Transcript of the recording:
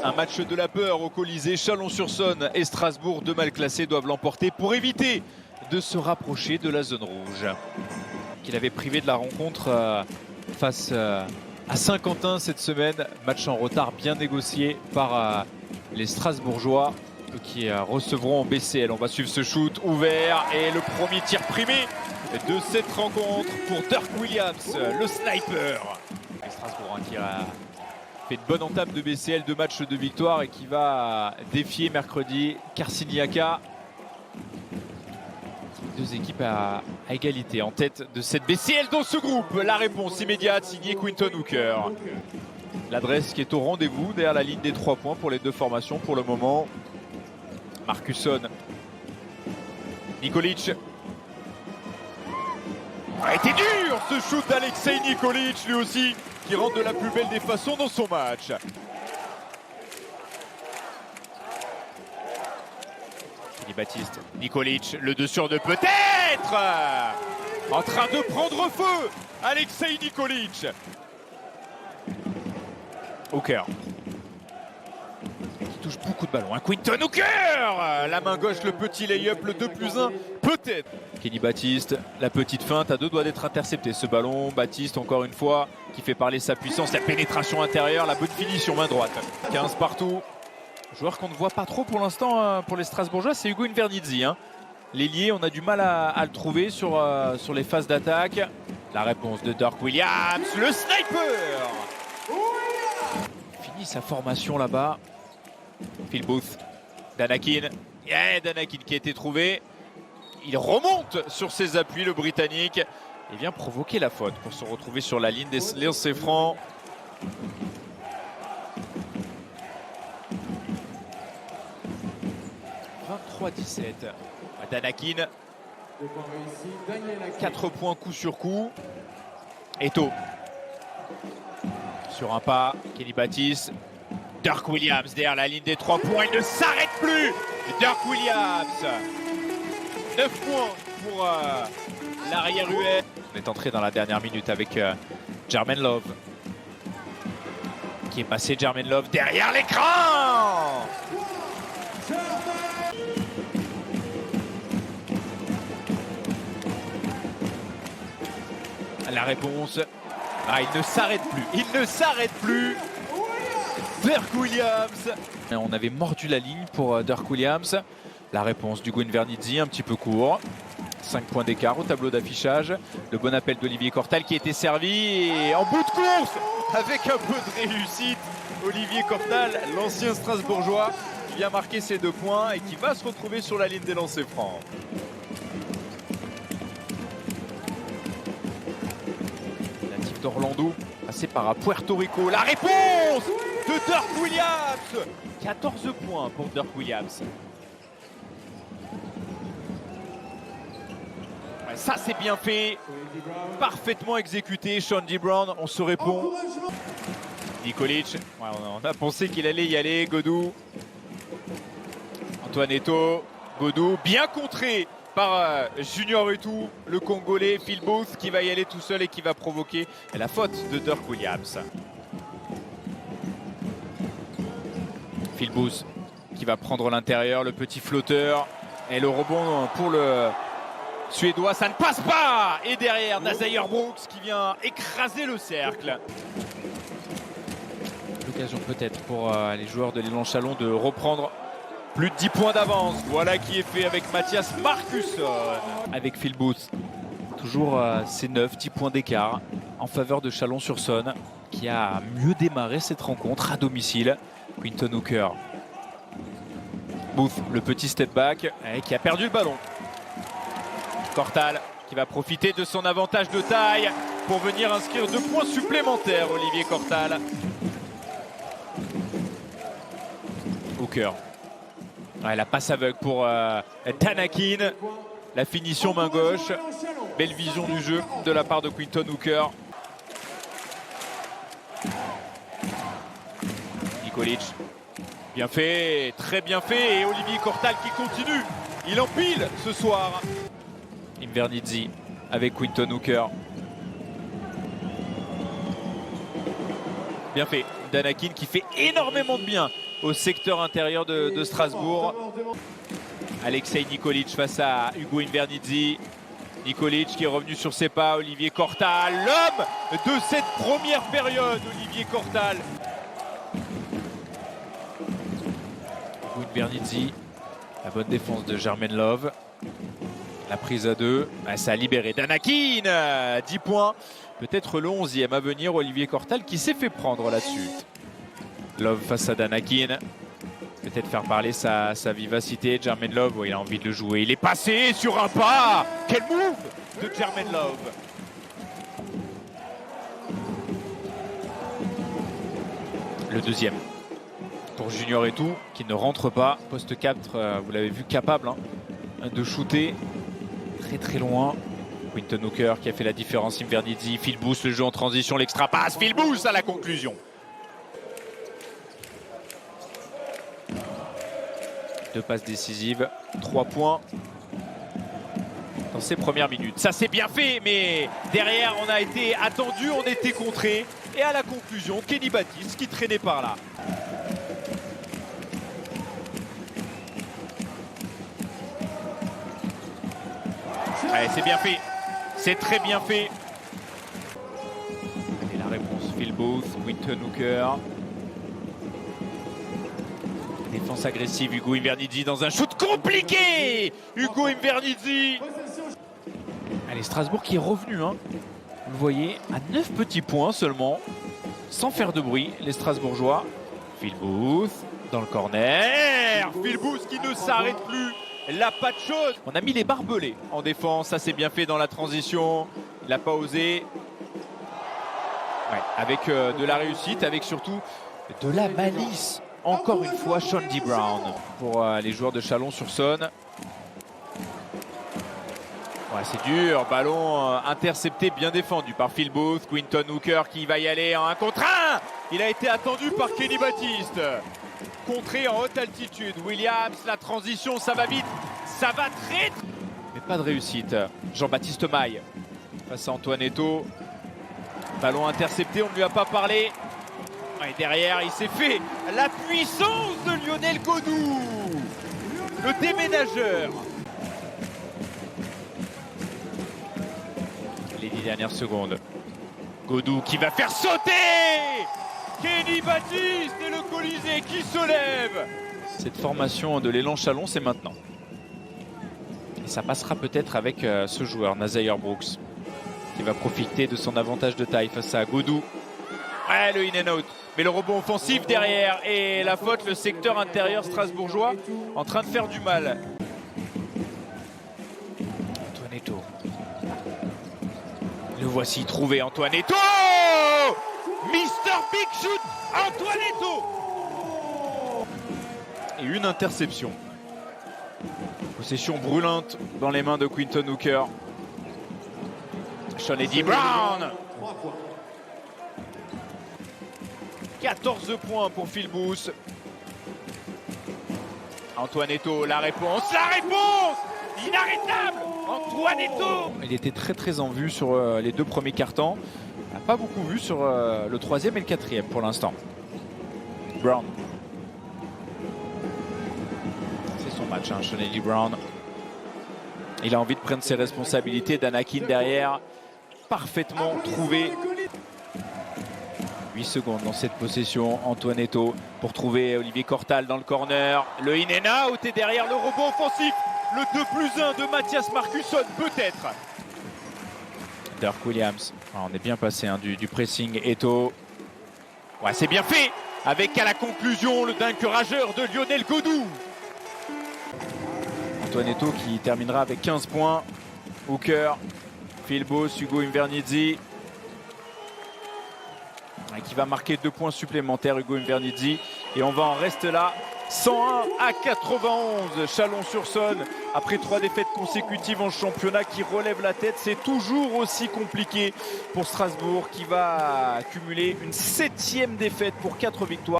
Un match de la peur au Colisée. Chalon-sur-Saône et Strasbourg, deux mal classés, doivent l'emporter pour éviter de se rapprocher de la zone rouge. Qu'il avait privé de la rencontre face à Saint-Quentin cette semaine. Match en retard bien négocié par les Strasbourgeois qui recevront en BCL. On va suivre ce shoot ouvert et le premier tir primé de cette rencontre pour Dirk Williams, le sniper. Les Strasbourg qui a fait une bonne entame de BCL, 2 matchs de victoire et qui va défier mercredi Carciniaca. Deux équipes à égalité en tête de cette BCL dans ce groupe. La réponse immédiate signée Quinton Hooker. L'adresse qui est au rendez-vous derrière la ligne des 3 points pour les deux formations pour le moment. Marcusson, Nikolic. A été dur ce shoot d'Alexei Nikolic, lui aussi, qui rentre de la plus belle des façons dans son match. Baptiste, Nikolic, le 2 sur 2 peut-être. En train de prendre feu, Alexei Nikolic. Hooker. Qui touche beaucoup de ballons. Quinton Hooker. La main gauche, le petit lay-up, le 2+1, peut-être. Kenny Baptiste, la petite feinte, à 2 doigts d'être intercepté. Ce ballon, Baptiste, encore une fois, qui fait parler sa puissance, la pénétration intérieure, la bonne finition main droite. 15 partout. Joueur qu'on ne voit pas trop pour l'instant pour les Strasbourgeois, c'est Hugo Invernizzi. L'ailier, on a du mal à le trouver sur les phases d'attaque. La réponse de Dirk Williams, le sniper. Finit sa formation là-bas. Phil Booth, Danakin. Danakin qui a été trouvé. Il remonte sur ses appuis, le Britannique. Et vient provoquer la faute pour se retrouver sur la ligne des lancers francs. « 23-17. Danakin. 4 points coup sur coup. Eto. Sur un pas. Kenny Baptiste. Dirk Williams derrière la ligne des 3 points. Il ne s'arrête plus. Dirk Williams. 9 points pour l'arrière US. On est entré dans la dernière minute avec Jermaine Love. Qui est passé Jermaine Love derrière l'écran. La réponse, il ne s'arrête plus, il ne s'arrête plus. Dirk Williams. On avait mordu la ligne pour Dirk Williams. La réponse d'Hugo Invernizzi, un petit peu court. 5 points d'écart au tableau d'affichage. Le bon appel d'Olivier Cortal qui a été servi et en bout de course, avec un peu de réussite, Olivier Cortal, l'ancien Strasbourgeois, qui vient marquer ses 2 points et qui va se retrouver sur la ligne des lancers francs. D'Orlando, passé par Puerto Rico. La réponse de Dirk Williams. 14 points pour Dirk Williams. Ça c'est bien fait, parfaitement exécuté. Sean D. Brown, on se répond. Nikolic, on a pensé qu'il allait y aller. Godou, Antoine Eto, Godou, bien contré par Junior Etou, le Congolais. Phil Booth qui va y aller tout seul et qui va provoquer la faute de Dirk Williams. Phil Booth qui va prendre l'intérieur, le petit flotteur. Et le rebond pour le Suédois, ça ne passe pas. Et derrière, Nazaire Brooks qui vient écraser le cercle. L'occasion peut-être pour les joueurs de l'élan Chalon de reprendre plus de 10 points d'avance. Voilà qui est fait avec Mathias Marcusson. Avec Phil Booth. Toujours ces 9-10 points d'écart en faveur de Chalon-sur-Saône qui a mieux démarré cette rencontre à domicile. Quinton Hooker. Booth, le petit step back et qui a perdu le ballon. Cortal qui va profiter de son avantage de taille pour venir inscrire 2 points supplémentaires. Olivier Cortal. Hooker. La passe aveugle pour Danakin. La finition main gauche. Belle vision du jeu de la part de Quinton Hooker. Nikolic. Bien fait, très bien fait. Et Olivier Cortal qui continue. Il empile ce soir. Invernizzi avec Quinton Hooker. Bien fait. Danakin qui fait énormément de bien au secteur intérieur de Strasbourg. Alexei Nikolic face à Hugo Invernizzi. Nikolic qui est revenu sur ses pas, Olivier Cortal, l'homme de cette première période, Olivier Cortal. Hugo Invernizzi, la bonne défense de Jermaine Love. La prise à 2, ça a libéré Danakin, 10 points. Peut-être le 11e à venir, Olivier Cortal qui s'est fait prendre là-dessus. Love face à Danakin. Peut-être faire parler sa vivacité. Jermaine Love, il a envie de le jouer. Il est passé sur un pas. Quel move de Jermaine Love. Le deuxième pour Junior et tout, qui ne rentre pas. Poste 4, vous l'avez vu, capable de shooter très loin. Quinton Hooker qui a fait la différence. Invernizzi, Phil Booth, le jeu en transition, l'extra passe. Phil Booth à la conclusion. Deux passes décisives, 3 points dans ces premières minutes. Ça c'est bien fait, mais derrière on a été attendu, on était contré. Et à la conclusion, Kenny Baptiste qui traînait par là. Allez, c'est bien fait, c'est très bien fait. Et la réponse, Phil Booth, Quinton Hooker. Défense agressive, Hugo Invernizzi dans un shoot compliqué. Hugo Invernizzi. Allez, Strasbourg qui est revenu, vous le voyez, à 9 petits points seulement, sans faire de bruit, les Strasbourgeois. Phil Booth dans le corner. Phil Booth qui ne s'arrête plus. La patte chaude. On a mis les barbelés en défense, ça c'est bien fait dans la transition. Il n'a pas osé. Ouais, avec de la réussite, avec surtout de la malice. Encore une fois, Sean D. Brown pour les joueurs de Chalon-sur-Saône. Ouais, c'est dur, ballon intercepté, bien défendu par Phil Booth. Quinton Hooker qui va y aller en 1 contre 1. Il a été attendu par Kenny Baptiste. Contré en haute altitude. Williams, la transition, ça va vite. Ça va très... Mais pas de réussite. Jean-Baptiste Maille face à Antoine Eto'o. Ballon intercepté, on ne lui a pas parlé. Et derrière, il s'est fait la puissance de Lionel Godou, le déménageur. Les 10 dernières secondes. Godou qui va faire sauter Kenny Baptiste et le Colisée qui se lève. Cette formation de l'élan Chalon, c'est maintenant. Et ça passera peut-être avec ce joueur, Nazaire Brooks, qui va profiter de son avantage de taille face à Godou. Ouais, le in and out. Mais le rebond offensif derrière et la faute, le secteur intérieur strasbourgeois en train de faire du mal. Antoine Eto'o. Le voici trouvé, Antoine Eto'o. Mister Big Shoot, Antoine Eto'o. Et une interception. Possession brûlante dans les mains de Quinton Hooker. Sean D. Brown. 14 points pour Phil Booth. Antoine Eto'o, la réponse inarrêtable, Antoine Eto'o. Il était très en vue sur les 2 premiers cartons. Pas beaucoup vu sur le 3e et le 4e pour l'instant. Brown. C'est son match, Sean D. Brown. Il a envie de prendre ses responsabilités. Danakin derrière, parfaitement trouvé. 8 secondes dans cette possession. Antoine Eto'o pour trouver Olivier Cortal dans le corner. Le in and out et derrière le rebond offensif. Le 2+1 de Mathias Marcusson peut-être. Dirk Williams. On est bien passé du pressing. Eto'o. Ouais, c'est bien fait. Avec à la conclusion le dunk rageur de Lionel Godou. Antoine Eto'o qui terminera avec 15 points. Hooker, Phil Booth, Hugo Invernizzi. Qui va marquer 2 points supplémentaires, Hugo Invernizzi. Et on va en rester là. 101 à 91, Chalon-sur-Saône. Après 3 défaites consécutives en championnat qui relève la tête. C'est toujours aussi compliqué pour Strasbourg qui va cumuler une 7e défaite pour 4 victoires.